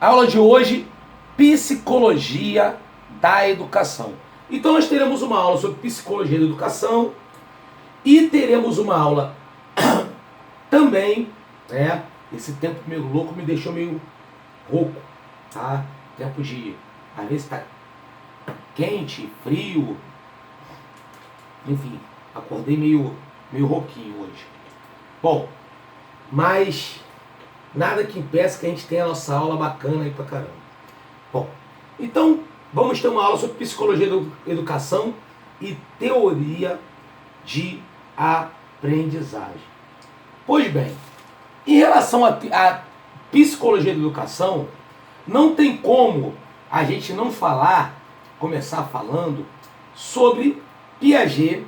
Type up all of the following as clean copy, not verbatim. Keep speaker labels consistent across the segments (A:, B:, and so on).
A: Aula de hoje, Psicologia da Educação. Então nós teremos uma aula sobre Psicologia da Educação e teremos uma aula também, né? Esse tempo meio louco me deixou meio rouco, tá? Tempo de, às vezes tá quente, frio, enfim, acordei meio rouquinho hoje. Bom, mas nada que impeça que a gente tenha a nossa aula bacana aí pra caramba. Bom, então vamos ter uma aula sobre Psicologia da Educação e Teoria de Aprendizagem. Pois bem, em relação à Psicologia da Educação, não tem como a gente não começar falando sobre Piaget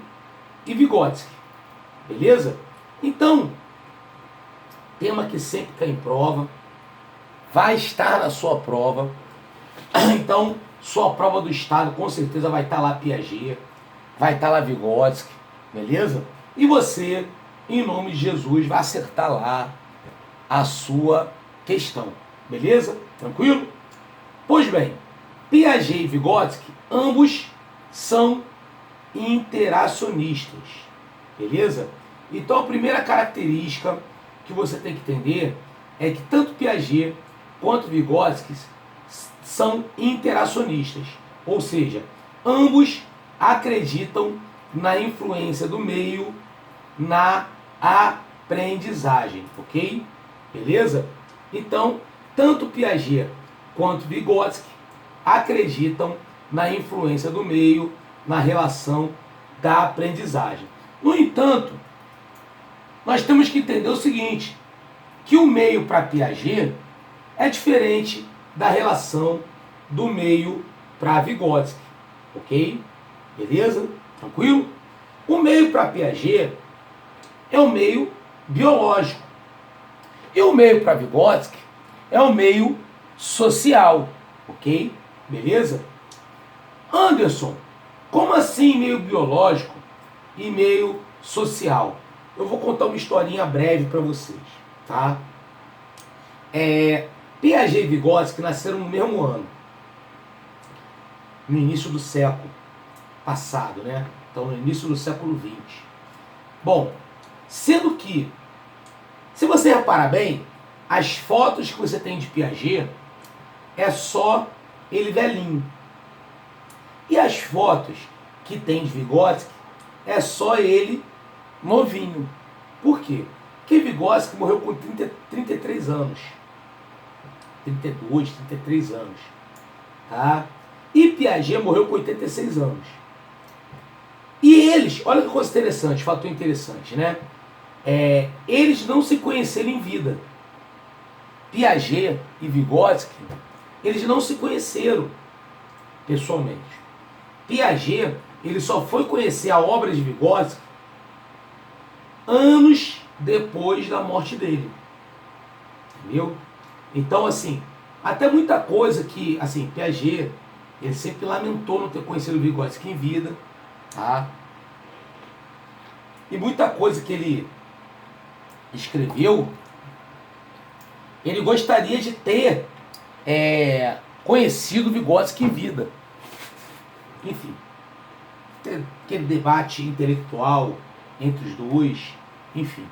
A: e Vygotsky, beleza? Então, tema que sempre cai em prova, vai estar na sua prova. Então, sua prova do estado com certeza vai estar lá Piaget, vai estar lá Vygotsky, beleza? E você, em nome de Jesus, vai acertar lá a sua questão, beleza? Tranquilo? Pois bem, Piaget e Vygotsky, ambos são interacionistas, beleza? Então a primeira característica que você tem que entender é que tanto Piaget quanto Vygotsky são interacionistas, ou seja, ambos acreditam na influência do meio na aprendizagem, ok? Beleza? Então, tanto Piaget quanto Vygotsky acreditam na influência do meio na relação da aprendizagem. No entanto, nós temos que entender o seguinte, que o meio para Piaget é diferente da relação do meio para Vygotsky, ok? Beleza? Tranquilo? O meio para Piaget é o meio biológico e o meio para Vygotsky é o meio social, ok? Beleza? Anderson, como assim meio biológico e meio social? Eu vou contar uma historinha breve para vocês, tá? Piaget e Vygotsky nasceram no mesmo ano, no início do século passado, né? Então, no início do século XX. Bom, sendo que, se você reparar bem, as fotos que você tem de Piaget é só ele velhinho. E as fotos que tem de Vygotsky é só ele novinho. Por quê? Porque Vygotsky morreu com 33 anos. 32, 33 anos. Tá? E Piaget morreu com 86 anos. E eles, olha que coisa interessante, fator interessante, né? Eles não se conheceram em vida. Piaget e Vygotsky, eles não se conheceram pessoalmente. Piaget, ele só foi conhecer a obra de Vygotsky anos depois da morte dele. Entendeu? Então, assim, até muita coisa que, assim, Piaget, ele sempre lamentou não ter conhecido Vygotsky em vida, tá? E muita coisa que ele escreveu, ele gostaria de ter conhecido Vygotsky em vida. Enfim, aquele debate intelectual entre os dois, enfim,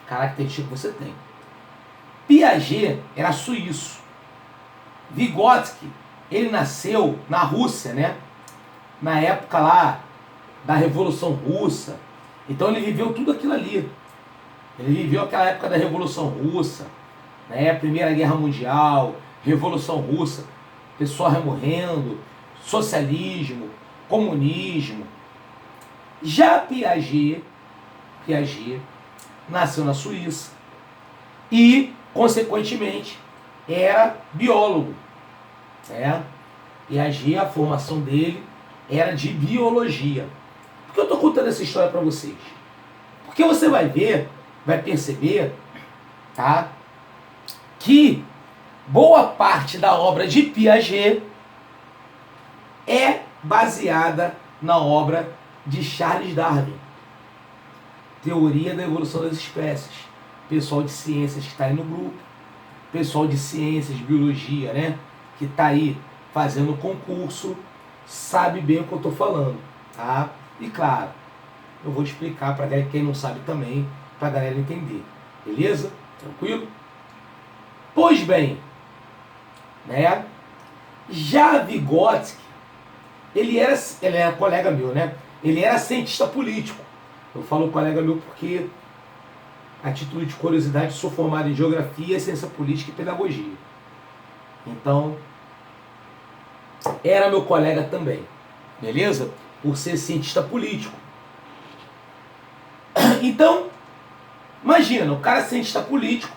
A: característica que você tem. Piaget era suíço. Vygotsky, ele nasceu na Rússia, né? Na época lá da Revolução Russa. Então ele viveu tudo aquilo ali. Ele viveu aquela época da Revolução Russa, né? Primeira Guerra Mundial, Revolução Russa, pessoal morrendo, socialismo, comunismo. Já Piaget nasceu na Suíça e, consequentemente, era biólogo. Piaget, a formação dele era de biologia. Por que eu estou contando essa história para vocês? Porque você vai ver, vai perceber, tá, que boa parte da obra de Piaget é baseada na obra de Charles Darwin, Teoria da Evolução das Espécies. Pessoal de ciências que está aí no grupo pessoal de ciências, biologia, né, que está aí fazendo concurso, sabe bem o que eu estou falando, tá? E claro, eu vou explicar para quem não sabe também, para a galera entender, beleza? Tranquilo? Pois bem, né, já Vygotsky, ele era colega meu, né? Ele era cientista político. Eu falo colega meu porque, a título de curiosidade, sou formado em Geografia, Ciência Política e Pedagogia. Então, era meu colega também, beleza? Por ser cientista político. Então, imagina, o cara é cientista político,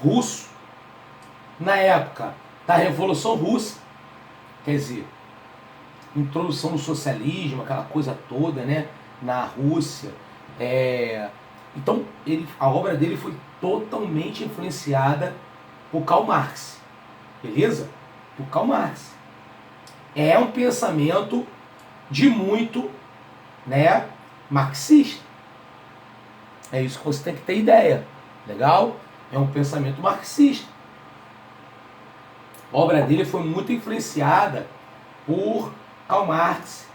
A: russo, na época da Revolução Russa, quer dizer, introdução do socialismo, aquela coisa toda, né, na Rússia. Então, a obra dele foi totalmente influenciada por Karl Marx, beleza? Por Karl Marx. É um pensamento de muito, né, marxista. É isso que você tem que ter ideia, legal? É um pensamento marxista. A obra dele foi muito influenciada por Karl Marx,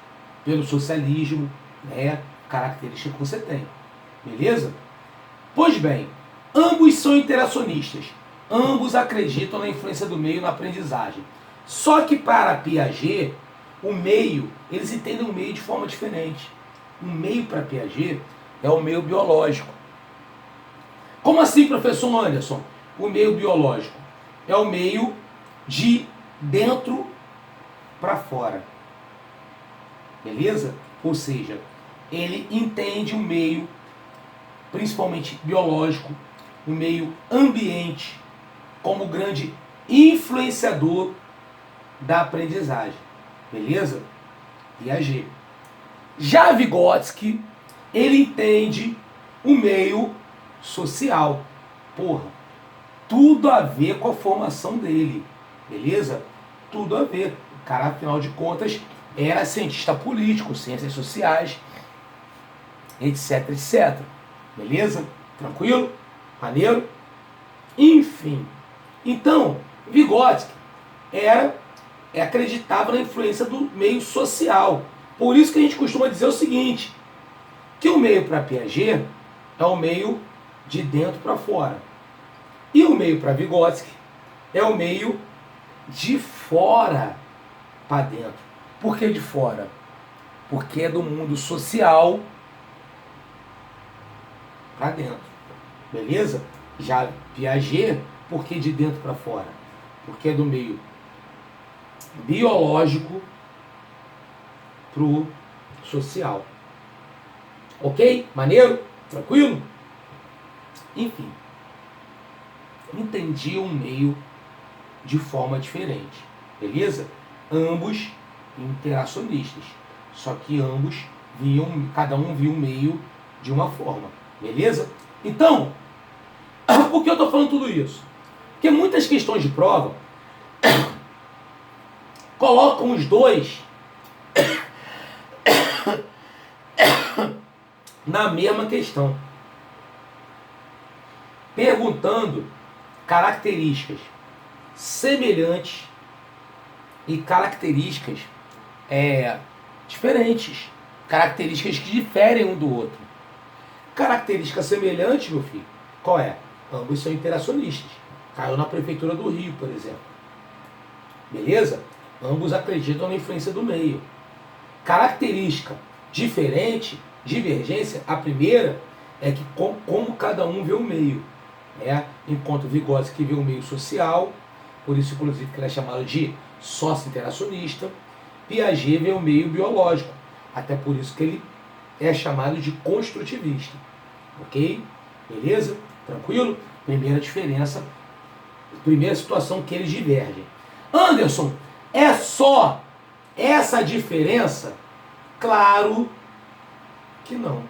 A: pelo socialismo, né, característica que você tem, beleza? Pois bem, ambos são interacionistas, ambos acreditam na influência do meio na aprendizagem. Só que para Piaget, o meio, eles entendem o meio de forma diferente. O meio para Piaget é o meio biológico. Como assim, professor Anderson? O meio biológico é o meio de dentro para fora. Beleza? Ou seja, ele entende o meio, principalmente biológico, o meio ambiente, como grande influenciador da aprendizagem. Beleza? Piaget. Já Vygotsky, ele entende o meio social. Porra, tudo a ver com a formação dele. Beleza? Tudo a ver. O cara, afinal de contas, era cientista político, ciências sociais, etc, etc. Beleza? Tranquilo? Maneiro? Enfim. Então, Vygotsky acreditava na influência do meio social. Por isso que a gente costuma dizer o seguinte, que o meio para Piaget é o meio de dentro para fora. E o meio para Vygotsky é o meio de fora para dentro. Por que de fora? Porque é do mundo social para dentro. Beleza? Já Piaget, por que de dentro para fora? Porque é do meio biológico pro social. Ok? Maneiro? Tranquilo? Enfim. Entendi o meio de forma diferente. Beleza? Ambos interacionistas. Só que ambos viam, cada um viu o meio de uma forma. Beleza? Então, por que eu estou falando tudo isso? Porque muitas questões de prova colocam os dois na mesma questão, perguntando características semelhantes e características diferentes, características que diferem um do outro. Característica semelhante, meu filho, qual é? Ambos são interacionistas. Caiu na prefeitura do Rio, por exemplo. Beleza? Ambos acreditam na influência do meio. Característica diferente, divergência, a primeira é que como cada um vê o meio. Enquanto Vygotsky vê o meio social, por isso inclusive que ele é chamado de sócio-interacionista, Piaget vê o meio biológico, até por isso que ele é chamado de construtivista. Ok? Beleza? Tranquilo? Primeira diferença, primeira situação que eles divergem. Anderson, é só essa diferença? Claro que não.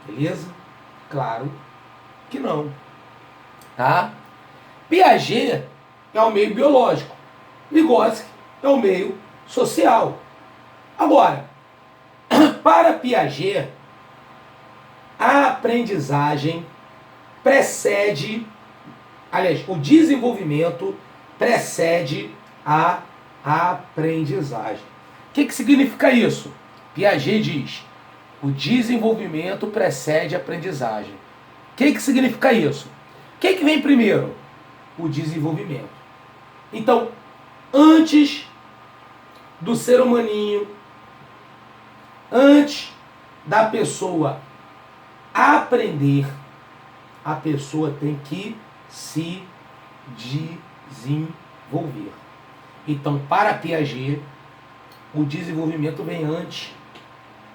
A: Beleza? Claro que não. Tá? Piaget é o meio biológico. Vygotsky é o meio social. Agora, para Piaget, a aprendizagem precede aliás, o desenvolvimento precede a aprendizagem. O que significa isso? Piaget diz, o desenvolvimento precede a aprendizagem. O que significa isso? O que vem primeiro? O desenvolvimento. Então, antes do ser humaninho, antes da pessoa aprender, a pessoa tem que se desenvolver. Então, para Piaget, o desenvolvimento vem antes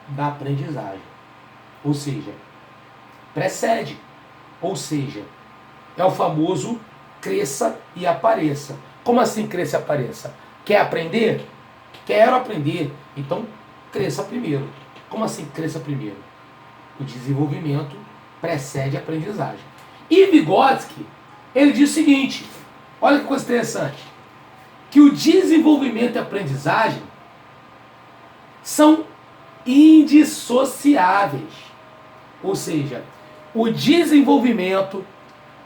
A: da aprendizagem. Ou seja, precede. Ou seja, é o famoso cresça e apareça. Como assim cresça e apareça? Quer aprender? Quero aprender. Então, cresça primeiro. Como assim cresça primeiro? O desenvolvimento precede a aprendizagem. E Vygotsky, ele diz o seguinte, olha que coisa interessante, que o desenvolvimento e a aprendizagem são indissociáveis. Ou seja, o desenvolvimento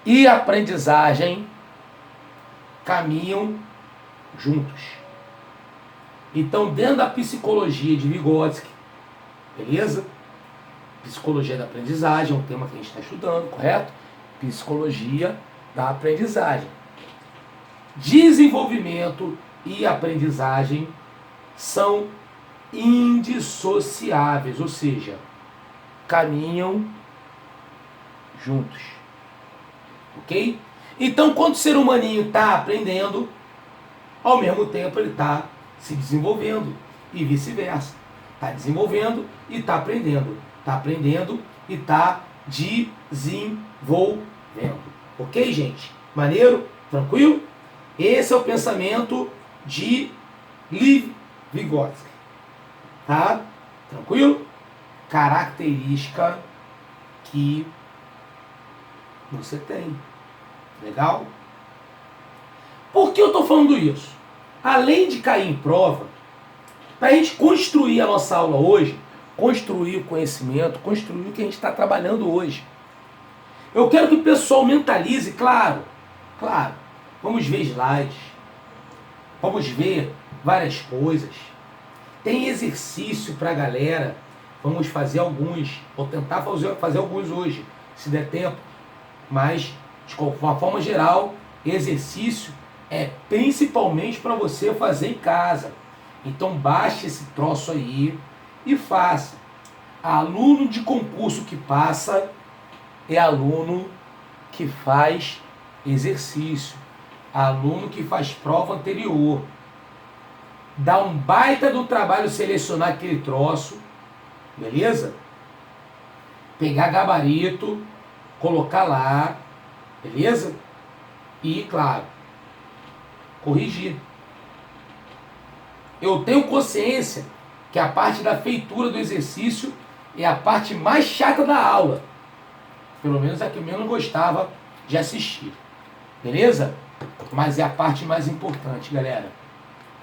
A: e a aprendizagem caminham juntos. Então, dentro da psicologia de Vygotsky, beleza? Psicologia da aprendizagem é um tema que a gente está estudando, correto? Psicologia da aprendizagem. Desenvolvimento e aprendizagem são indissociáveis, ou seja, caminham juntos. Ok? Então, quando o ser humaninho está aprendendo, ao mesmo tempo ele está se desenvolvendo e vice-versa. Está desenvolvendo e está aprendendo. Está aprendendo e está desenvolvendo. Ok, gente? Maneiro? Tranquilo? Esse é o pensamento de Lev Vygotsky. Tá? Tranquilo? Característica que você tem. Legal? Por que eu estou falando isso? Além de cair em prova, para a gente construir a nossa aula hoje, construir o conhecimento, construir o que a gente está trabalhando hoje. Eu quero que o pessoal mentalize, claro, vamos ver slides, vamos ver várias coisas. Tem exercício para a galera, vamos fazer alguns, vou tentar fazer alguns hoje, se der tempo, mas de uma forma geral, exercício é principalmente para você fazer em casa. Então baixe esse troço aí e faça. Aluno de concurso que passa é aluno que faz exercício, aluno que faz prova anterior. Dá um baita do trabalho selecionar aquele troço, beleza? Pegar gabarito, colocar lá, beleza? E, claro, corrigir. Eu tenho consciência que a parte da feitura do exercício é a parte mais chata da aula. Pelo menos a que eu menos gostava de assistir. Beleza? Mas é a parte mais importante, galera.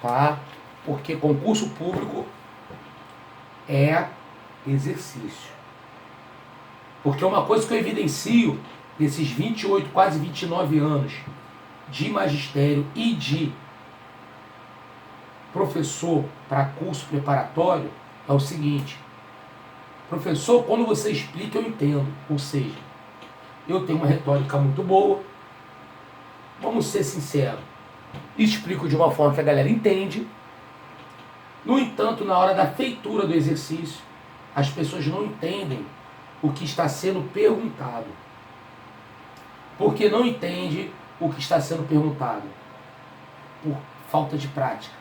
A: Tá? Porque concurso público é exercício. Porque uma coisa que eu evidencio desses 28, quase 29 anos de magistério e de professor para curso preparatório é o seguinte: professor, quando você explica eu entendo, ou seja, eu tenho uma retórica muito boa, vamos ser sinceros, explico de uma forma que a galera entende. No entanto, na hora da feitura do exercício, as pessoas não entendem o que está sendo perguntado, porque não entende o que está sendo perguntado por falta de prática.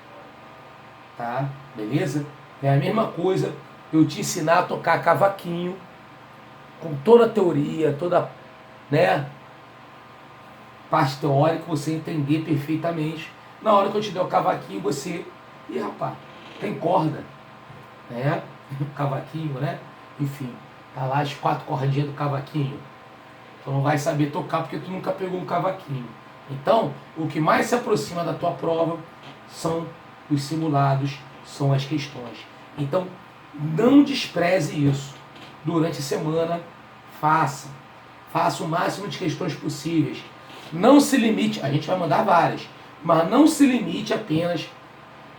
A: Tá? Beleza? É a mesma coisa eu te ensinar a tocar cavaquinho com toda a teoria, toda, né, parte teórica, você entender perfeitamente. Na hora que eu te der o cavaquinho, você... Ih, rapaz, tem corda, né? Cavaquinho, né? Enfim, tá lá as 4 cordinhas do cavaquinho. Tu não vai saber tocar porque tu nunca pegou um cavaquinho. Então, o que mais se aproxima da tua prova são os simulados, são as questões. Então, não despreze isso. Durante a semana, faça o máximo de questões possíveis. não se limite, a gente vai mandar várias, mas não se limite apenas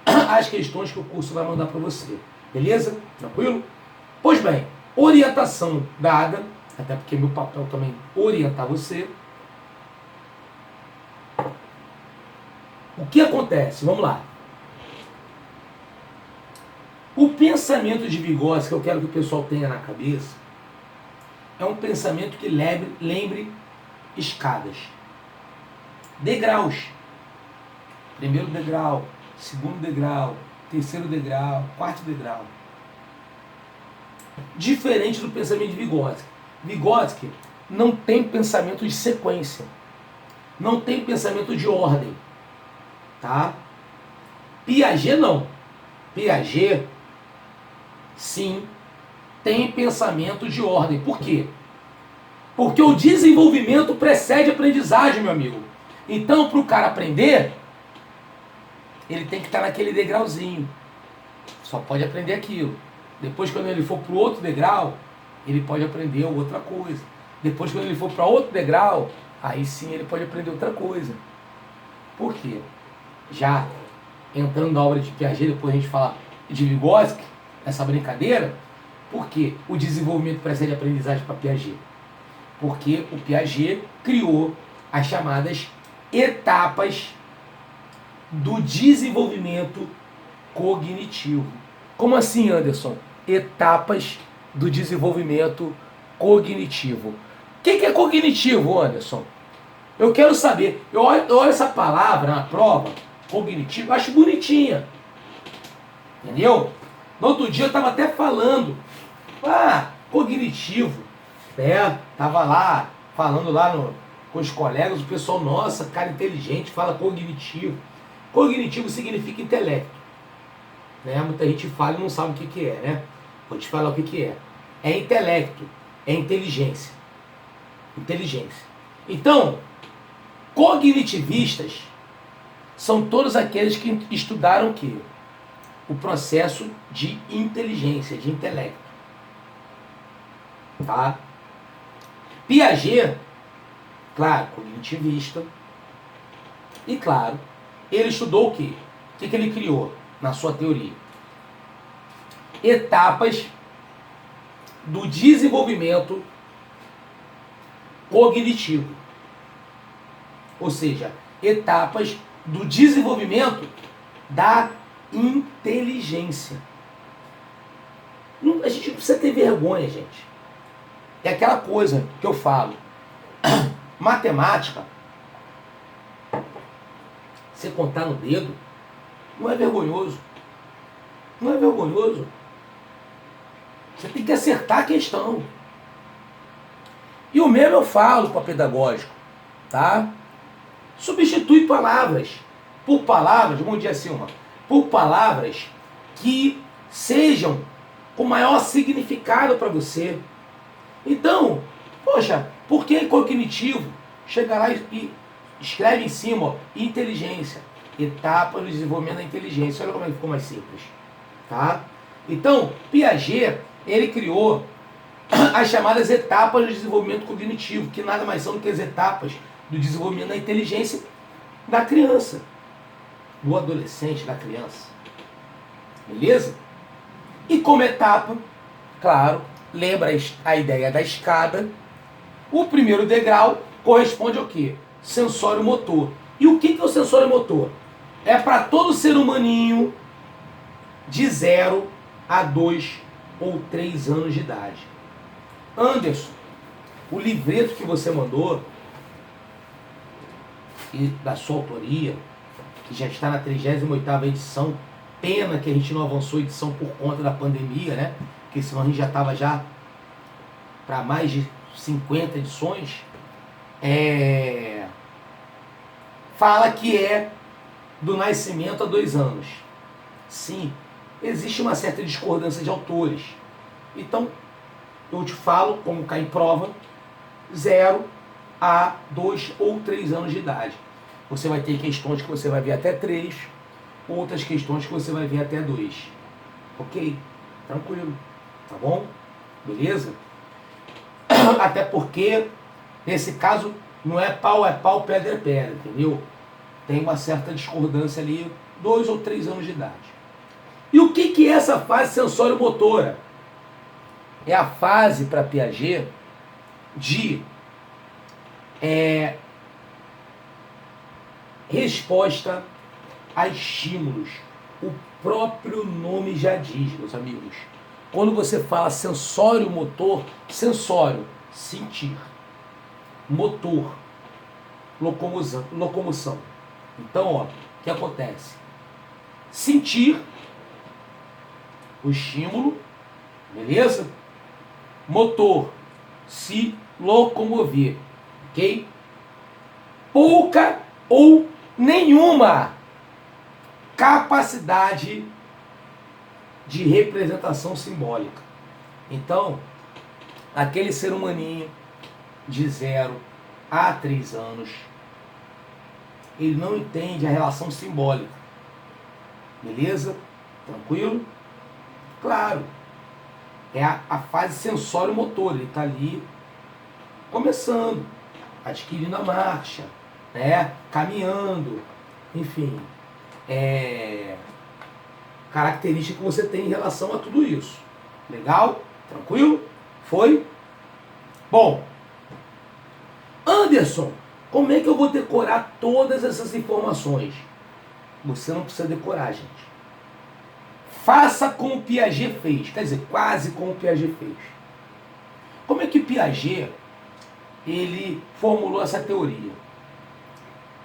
A: às questões que o curso vai mandar para você. Beleza? Tranquilo? Pois bem, orientação dada, até porque meu papel também é orientar você. O que acontece? Vamos lá. O pensamento de Vygotsky que eu quero que o pessoal tenha na cabeça é um pensamento que lembre escadas. Degraus. Primeiro degrau, segundo degrau, terceiro degrau, quarto degrau. Diferente do pensamento de Vygotsky. Vygotsky não tem pensamento de sequência. Não tem pensamento de ordem. Tá? Piaget não. Piaget, sim, tem pensamento de ordem. Por quê? Porque o desenvolvimento precede a aprendizagem, meu amigo. Então, para o cara aprender, ele tem que estar naquele degrauzinho. Só pode aprender aquilo. Depois, quando ele for para o outro degrau, ele pode aprender outra coisa. Depois, quando ele for para outro degrau, aí sim ele pode aprender outra coisa. Por quê? Já entrando na obra de Piaget, depois a gente fala de Vygotsky, essa brincadeira, por que o desenvolvimento precede a aprendizagem para Piaget? Porque o Piaget criou as chamadas etapas do desenvolvimento cognitivo. Como assim, Anderson? Etapas do desenvolvimento cognitivo. O que é cognitivo, Anderson? Eu quero saber. Eu olho essa palavra na prova, cognitivo, eu acho bonitinha. Entendeu? No outro dia eu estava até falando. Cognitivo. Tava lá, falando lá com os colegas, o pessoal, nossa, cara inteligente, fala cognitivo. Cognitivo significa intelecto. Né? Muita gente fala e não sabe o que é, né? Vou te falar o que é. É intelecto, é inteligência. Inteligência. Então, cognitivistas são todos aqueles que estudaram o quê? O processo de inteligência, de intelecto. Tá? Piaget, claro, cognitivista. E claro, ele estudou o quê? O que ele criou na sua teoria? Etapas do desenvolvimento cognitivo. Ou seja, etapas do desenvolvimento da inteligência. A gente não precisa ter vergonha, gente. É aquela coisa que eu falo. Matemática, você contar no dedo, não é vergonhoso. Não é vergonhoso. Você tem que acertar a questão. E o mesmo eu falo para pedagógico, tá? Substitui palavras por palavras, vamos dizer assim, por palavras que sejam com maior significado para você. Então, poxa, por que cognitivo? Chega lá e escreve em cima, inteligência, etapa do desenvolvimento da inteligência. Olha como é que ficou mais simples, tá? Então, Piaget, ele criou as chamadas etapas do desenvolvimento cognitivo, que nada mais são do que as etapas do desenvolvimento da inteligência da criança, do adolescente, da criança. Beleza? E como etapa, claro, lembra a ideia da escada, o primeiro degrau corresponde ao quê? Sensório motor. E o que é o sensório motor? É para todo ser humaninho de 0 a 2 ou 3 anos de idade. Anderson, o livreto que você mandou, e da sua autoria, que já está na 38ª edição, pena que a gente não avançou a edição por conta da pandemia, né? Porque senão a gente já estava para mais de 50 edições. Fala que é do nascimento a 2 anos. Sim, existe uma certa discordância de autores. Então, eu te falo, como cai em prova, 0 a 2 ou 3 anos de idade. Você vai ter questões que você vai ver até 3, outras questões que você vai ver até 2. Ok? Tranquilo. Tá bom? Beleza? Até porque, nesse caso, Não é pau, pedra é pedra, entendeu? Tem uma certa discordância ali, 2 ou 3 anos de idade. E o que é essa fase sensório-motora? É a fase, para Piaget, de resposta a estímulos. O próprio nome já diz, meus amigos. Quando você fala sensório-motor, sensório, sentir. Motor, locomoção. Então, ó, o que acontece? Sentir o estímulo, beleza? Motor, se locomover, ok? Pouca ou nenhuma capacidade de representação simbólica. Então, aquele ser humaninho de 0 a 3 anos, ele não entende a relação simbólica. Beleza? Tranquilo? Claro. É a fase sensório-motor. Ele está ali começando, adquirindo a marcha, né? Caminhando, enfim. Característica que você tem em relação a tudo isso. Legal? Tranquilo? Foi? Bom, Anderson, como é que eu vou decorar todas essas informações? Você não precisa decorar, gente. Faça como o Piaget fez, quer dizer, quase como o Piaget fez. Como é que Piaget ele formulou essa teoria?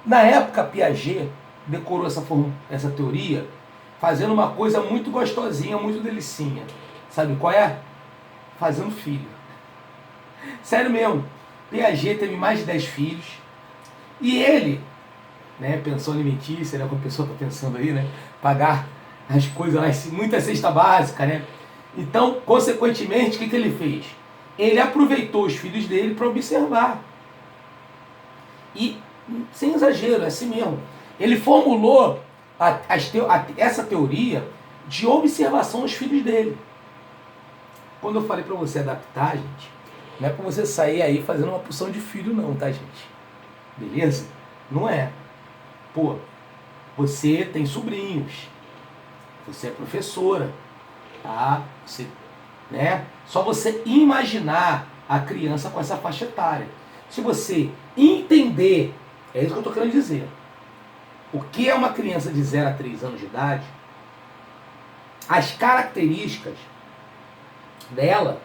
A: Na época, Piaget decorou essa teoria fazendo uma coisa muito gostosinha, muito delicinha. Sabe qual é? Fazendo filho. Sério mesmo. Piaget teve mais de 10 filhos. E ele, né, pensão alimentícia, né, como a pessoa está pensando aí, né, pagar as coisas lá, muita cesta básica, né? Então, consequentemente, o que ele fez? Ele aproveitou os filhos dele para observar. E, sem exagero, é assim mesmo. Ele formulou essa teoria de observação dos filhos dele. Quando eu falei para você adaptar, gente, não é para você sair aí fazendo uma porção de filho não, tá, gente? Beleza? Não é. Pô, você tem sobrinhos, você é professora, tá? Você, né? Só você imaginar a criança com essa faixa etária. Se você entender, é isso que eu estou querendo dizer, o que é uma criança de 0 a 3 anos de idade, as características dela,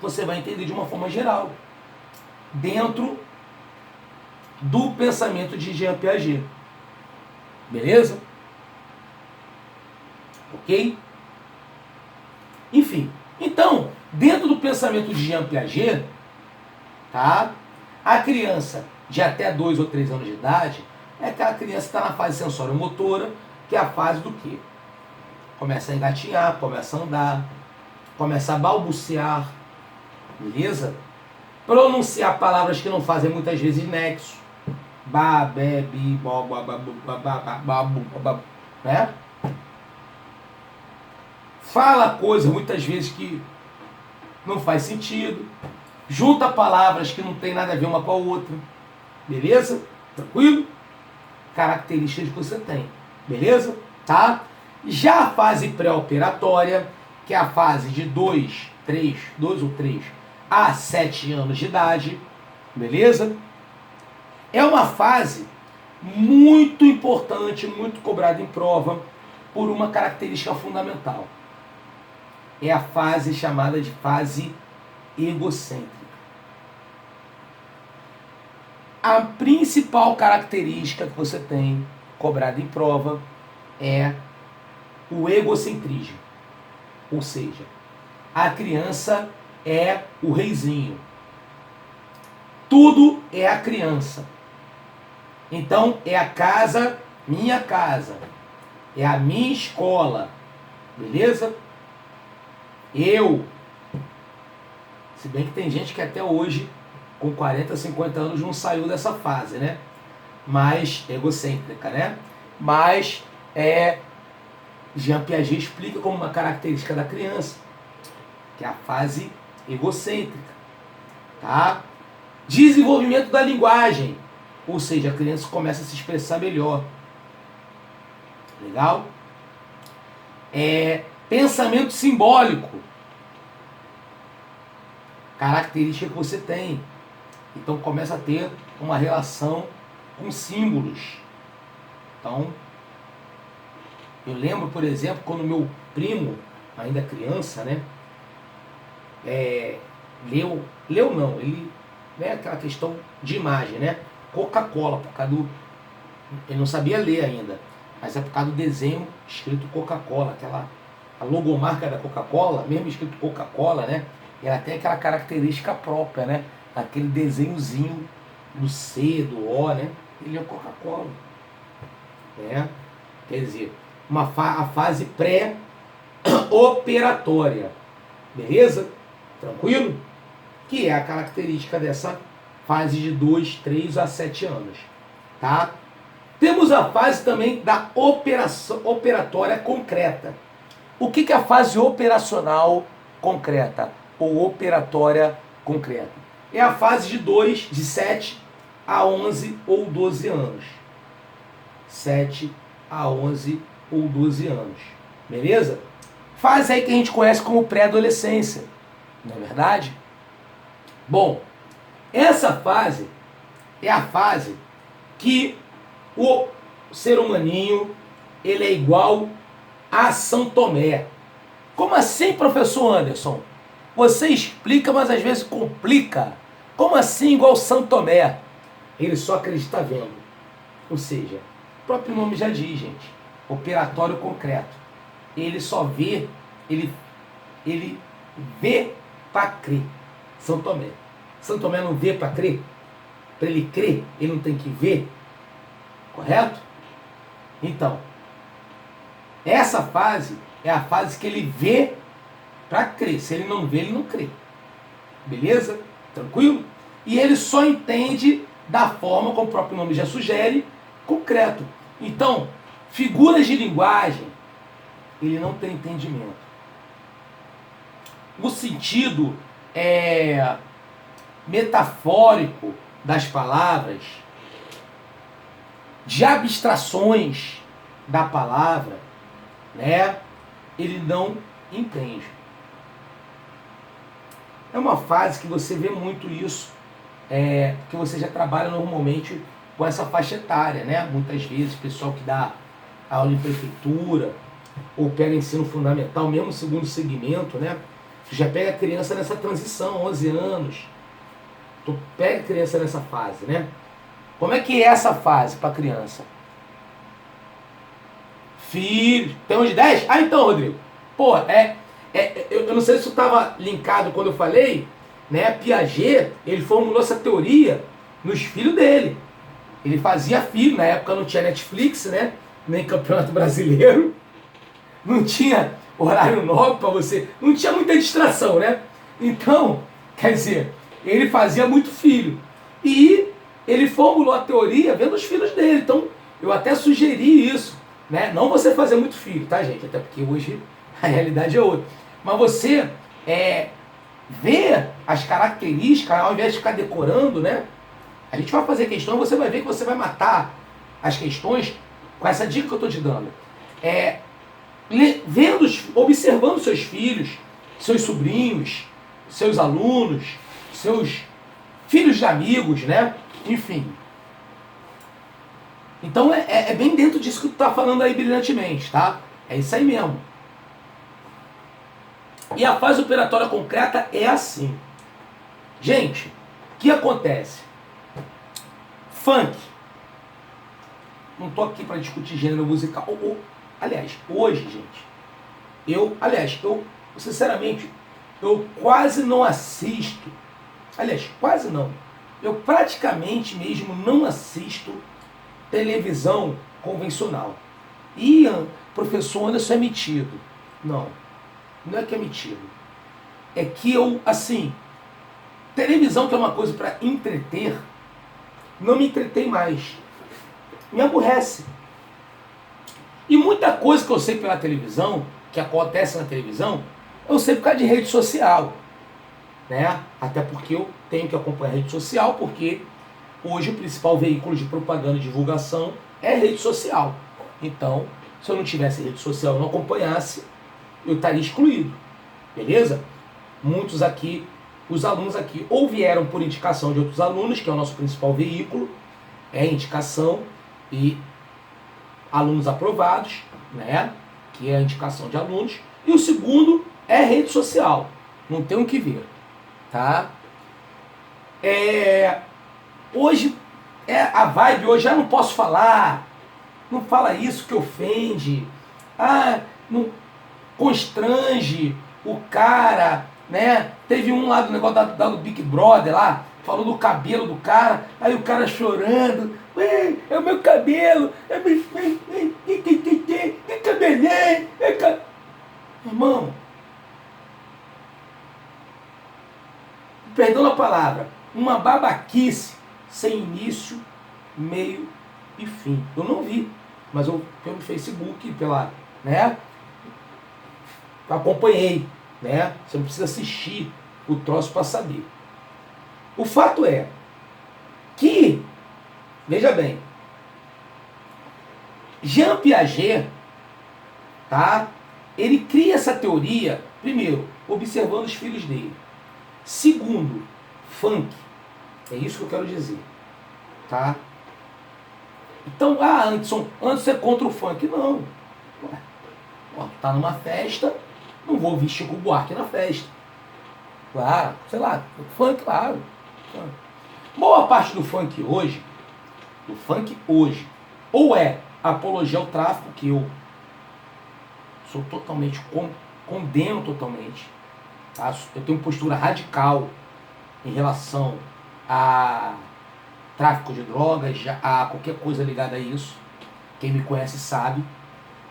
A: você vai entender de uma forma geral, dentro do pensamento de Jean Piaget. Beleza? Ok? Enfim, então, dentro do pensamento de Jean Piaget, tá? A criança de até 2 ou 3 anos de idade é aquela criança que está na fase sensório-motora, que é a fase do quê? Começa a engatinhar, começa a andar, começa a balbuciar, beleza? Pronunciar palavras que não fazem muitas vezes nexo. Ba, be, bi, bo, ba, ba, ba, ba, ba, ba, ba, né? Fala coisas muitas vezes que não faz sentido. Junta palavras que não tem nada a ver uma com a outra. Beleza? Tranquilo? Características que você tem. Beleza? Tá? Já a fase pré-operatória, que é a fase de 2 ou 3 a 7 anos de idade. Beleza? É uma fase muito importante, muito cobrada em prova, por uma característica fundamental. É a fase chamada de fase egocêntrica. A principal característica que você tem, cobrada em prova, é o egocentrismo. Ou seja, a criança é o reizinho. Tudo é a criança. Então, é a casa, minha casa. É a minha escola. Beleza? Eu. Se bem que tem gente que até hoje, com 40, 50 anos, não saiu dessa fase, né? Mais egocêntrica, né? Mas, Jean Piaget explica como uma característica da criança, que é a fase egocêntrica. Tá? Desenvolvimento da linguagem, ou seja, a criança começa a se expressar melhor. Legal? Pensamento simbólico, característica que você tem. Então começa a ter uma relação com símbolos. Então, eu lembro, por exemplo, quando meu primo, ainda criança, né, ele, né, aquela questão de imagem, né, Coca-Cola, por causa do, ele não sabia ler ainda, mas é por causa do desenho escrito Coca-Cola, a logomarca da Coca-Cola, mesmo escrito Coca-Cola, né, ela tem aquela característica própria, né, aquele desenhozinho do C, do O, né, ele é Coca-Cola, né, quer dizer, a fase pré-operatória, beleza? Tranquilo? Que é a característica dessa fase de 2, 3 a 7 anos, tá? Temos a fase também da operatória concreta. O que é a fase operacional concreta ou operatória concreta? É a fase de 7 a 11 ou 12 anos. 7 a 11 ou 12 anos. Beleza? Fase aí que a gente conhece como pré-adolescência. Não é verdade? Bom, essa fase é a fase que o ser humaninho ele é igual a São Tomé. Como assim, professor Anderson? Você explica, mas às vezes complica. Como assim igual São Tomé? Ele só acredita vendo. Ou seja, o próprio nome já diz, gente. Operatório concreto. Ele só vê, ele vê para crer. São Tomé. São Tomé não vê para crer? Para ele crer, ele não tem que ver? Correto? Então, essa fase é a fase que ele vê para crer. Se ele não vê, ele não crê. Beleza? Tranquilo? E ele só entende da forma, como o próprio nome já sugere, concreto. Então, figuras de linguagem, ele não tem entendimento. O sentido metafórico das palavras, de abstrações da palavra, né, ele não entende. É uma fase que você vê muito isso, porque você já trabalha normalmente com essa faixa etária, né? Muitas vezes, pessoal que dá aula em prefeitura, ou pega ensino fundamental, mesmo segundo segmento, né? Tu já pega a criança nessa transição, 11 anos. Tu pega a criança nessa fase, né? Como é que é essa fase para a criança? Filho, tem uns de 10? Ah, então, Rodrigo. Pô, eu não sei se isso estava linkado quando eu falei, né? Piaget, ele formulou essa teoria nos filhos dele. Ele fazia filho, na época não tinha Netflix, né? Nem Campeonato Brasileiro. Não tinha horário nobre para você. Não tinha muita distração, né? Então, quer dizer, ele fazia muito filho. E ele formulou a teoria vendo os filhos dele. Então, eu até sugeri isso, né? Não você fazer muito filho, tá, gente? Até porque hoje a realidade é outra. Mas você ver as características, ao invés de ficar decorando, né? A gente vai fazer questão, você vai ver que você vai matar as questões com essa dica que eu estou te dando. Observando seus filhos, seus sobrinhos, seus alunos, seus filhos de amigos, né? Enfim. Então é bem dentro disso que tu tá falando aí brilhantemente, tá? É isso aí mesmo. E a fase operatória concreta é assim. Gente, o que acontece? Funk. Não tô aqui para discutir gênero musical. Aliás, hoje, gente, eu sinceramente, eu quase não assisto. Aliás, quase não. Eu praticamente mesmo não assisto televisão convencional. Ian, professor Anderson é metido. Não é que é metido. É que eu, assim, televisão que é uma coisa para entreter, não me entretém mais. Me aborrece. E muita coisa que eu sei pela televisão, que acontece na televisão, eu sei por causa de rede social. né? Até porque eu tenho que acompanhar a rede social, porque hoje o principal veículo de propaganda e divulgação é rede social. Então, se eu não tivesse rede social e não acompanhasse, eu estaria excluído. Beleza? Muitos aqui, os alunos aqui, ou vieram por indicação de outros alunos, que é o nosso principal veículo, é indicação e alunos aprovados, né? Que é a indicação de alunos. E o segundo é rede social. Não tem o que ver, tá? Hoje, a vibe hoje, não posso falar, não fala isso que ofende, não constrange o cara, né? Teve um lá do negócio do Big Brother lá, falou do cabelo do cara, aí o cara chorando, é o meu cabelo, é meu cabelinho, irmão, perdão a palavra, uma babaquice sem início, meio e fim. Eu não vi, mas eu pelo Facebook, né? Acompanhei, né? Você não precisa assistir o troço para saber. O fato é que, veja bem, Jean Piaget, tá? Ele cria essa teoria, primeiro, observando os filhos dele. Segundo, funk. É isso que eu quero dizer, tá? Então, Anderson é contra o funk. Não. Ué, tá numa festa, não vou ouvir Chico Buarque na festa. Claro, sei lá, funk, claro. Boa parte do funk hoje, ou é apologia ao tráfico, que eu sou totalmente, condeno totalmente, tá? Eu tenho postura radical em relação a tráfico de drogas, a qualquer coisa ligada a isso. Quem me conhece sabe,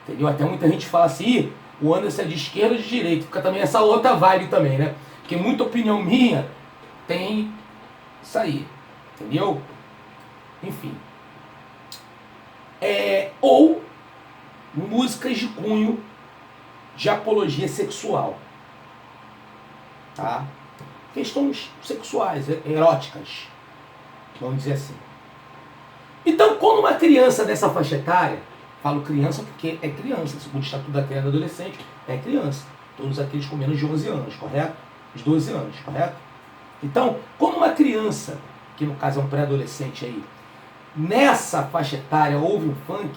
A: entendeu? Até muita gente fala assim, o Anderson é de esquerda ou de direita, fica também essa outra vibe também, né? Porque muita opinião minha tem isso aí, entendeu? Enfim. Ou músicas de cunho de apologia sexual, tá? Questões sexuais, eróticas, vamos dizer assim. Então, quando uma criança dessa faixa etária, falo criança porque é criança, segundo o Estatuto da Criança e do Adolescente, é criança. Todos aqueles com menos de 11 anos, correto? Os 12 anos, correto? Então, quando uma criança, que no caso é um pré-adolescente aí, nessa faixa etária ouve um funk,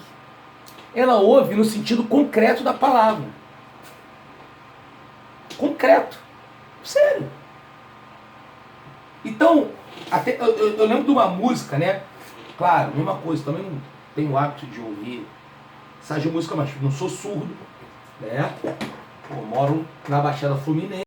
A: ela ouve no sentido concreto da palavra. Concreto. Sério. Então, até, eu lembro de uma música, né? Claro, mesma coisa, também não tenho o hábito de ouvir essa música, mas não sou surdo, né? Eu moro na Baixada Fluminense.